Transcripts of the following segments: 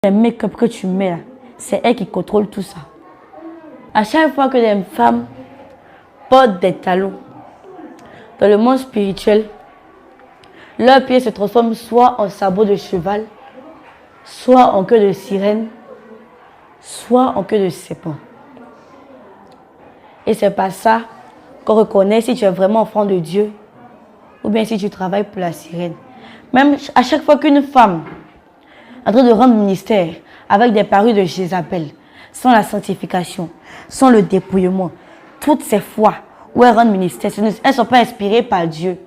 Le make-up que tu mets là, c'est elle qui contrôle tout ça. À chaque fois que les femmes portent des talons dans le monde spirituel, leurs pieds se transforment soit en sabots de cheval, soit en queue de sirène, soit en queue de serpent. Et c'est par ça qu'on reconnaît si tu es vraiment enfant de Dieu ou bien si tu travailles pour la sirène. Même à chaque fois qu'une femme en train de rendre ministère avec des parures de Jézabel, sans la sanctification, sans le dépouillement, toutes ces fois où elles rendent ministère, elles ne sont pas inspirées par Dieu.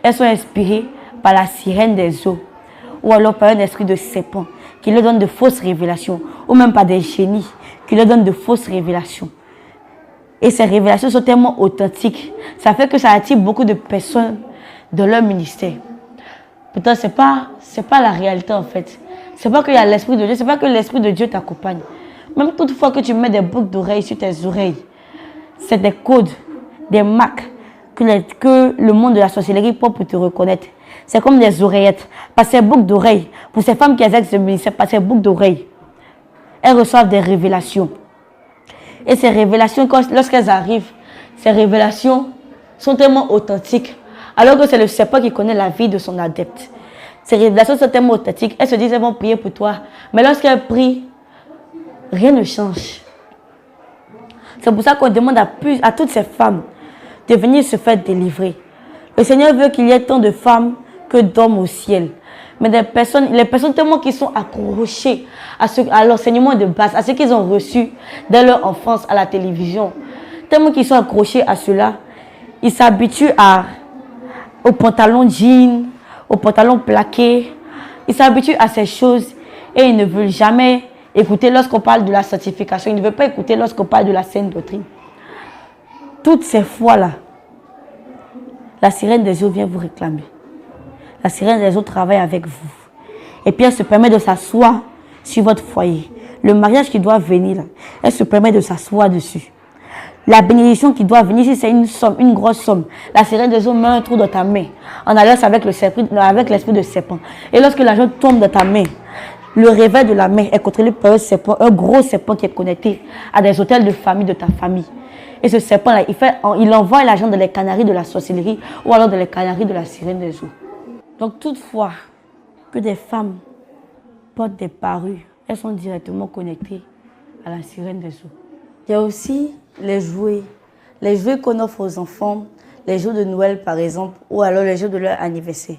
Elles sont inspirées par la sirène des eaux ou alors par un esprit de serpent qui leur donne de fausses révélations ou même par des génies qui leur donnent de fausses révélations. Et ces révélations sont tellement authentiques, ça fait que ça attire beaucoup de personnes dans leur ministère. Pourtant, ce n'est pas la réalité en fait. Ce n'est pas qu'il y a l'Esprit de Dieu, ce n'est pas que l'Esprit de Dieu t'accompagne. Même toutefois que tu mets des boucles d'oreilles sur tes oreilles, c'est des codes, des marques que le monde de la sorcellerie porte pour te reconnaître. C'est comme des oreillettes. Par ces boucles d'oreilles, pour ces femmes qui exercent ce ministère, par ces boucles d'oreilles, elles reçoivent des révélations. Et ces révélations, lorsqu'elles arrivent, ces révélations sont tellement authentiques. Alors que c'est le serpent qui connaît la vie de son adepte. Ces révélations sont tellement authentiques. Elles se disent qu'elles vont prier pour toi. Mais lorsqu'elles prient, rien ne change. C'est pour ça qu'on demande à toutes ces femmes de venir se faire délivrer. Le Seigneur veut qu'il y ait tant de femmes que d'hommes au ciel. Mais les personnes tellement qui sont accrochées à l'enseignement de base, à ce qu'ils ont reçu dès leur enfance à la télévision, tellement qu'ils sont accrochés à cela, ils s'habituent aux pantalons jeans, aux pantalons plaqués. Ils s'habituent à ces choses et ils ne veulent jamais écouter lorsqu'on parle de la sanctification. Ils ne veulent pas écouter lorsqu'on parle de la sainte doctrine. Toutes ces fois-là, la sirène des eaux vient vous réclamer. La sirène des eaux travaille avec vous. Et puis elle se permet de s'asseoir sur votre foyer. Le mariage qui doit venir, là, elle se permet de s'asseoir dessus. La bénédiction qui doit venir, si c'est une somme, une grosse somme, la sirène des eaux met un trou dans ta main, en alliance avec l'esprit de serpent. Et lorsque l'argent tombe dans ta main, le réveil de la main est contrôlé par un serpent, un gros serpent qui est connecté à des hôtels de famille de ta famille. Et ce serpent-là, il envoie l'argent dans les canaries de la sorcellerie ou alors dans les canaries de la sirène des eaux. Donc toutefois que des femmes portent des parures, elles sont directement connectées à la sirène des eaux. Il y a aussi les jouets qu'on offre aux enfants, les jours de Noël par exemple, ou alors les jours de leur anniversaire.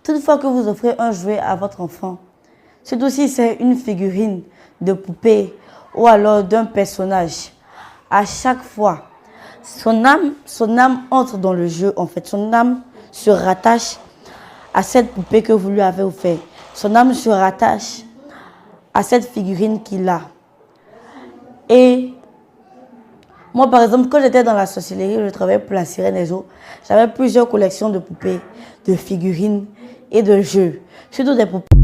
Toutefois que vous offrez un jouet à votre enfant, surtout si c'est une figurine de poupée ou alors d'un personnage, à chaque fois, son âme entre dans le jeu en fait. Son âme se rattache à cette poupée que vous lui avez offerte. Son âme se rattache à cette figurine qu'il a. Et moi, par exemple, quand j'étais dans la sorcellerie, je travaillais pour la sirène des eaux. J'avais plusieurs collections de poupées, de figurines et de jeux. Surtout des poupées.